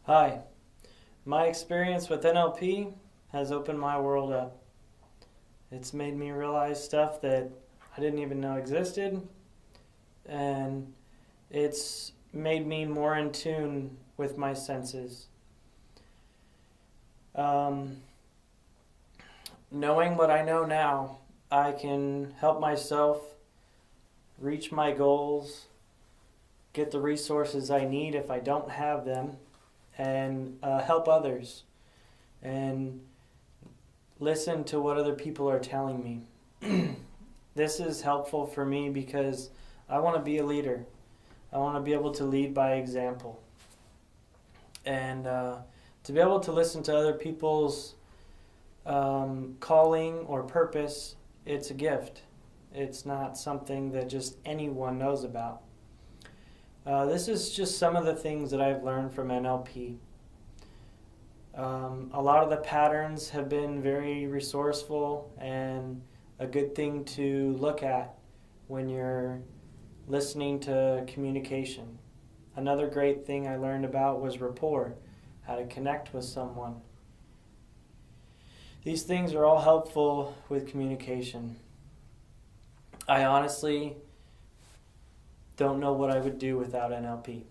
Hi, my experience with NLP has opened my world up. It's made me realize stuff that I didn't even know existed, and it's made me more in tune with my senses. Knowing what I know now, I can help myself reach my goals, get the resources I need if I don't have them, and help others and listen to what other people are telling me. This is helpful for me because I want to be a leader. I want to be able to lead by example. And to be able to listen to other people's calling or purpose, it's a gift. It's not something that just anyone knows about. This is just some of the things that I've learned from NLP. A lot of the patterns have been very resourceful and a good thing to look at when you're listening to communication. Another great thing I learned about was rapport, how to connect with someone. These things are all helpful with communication. I honestly don't know what I would do without NLP.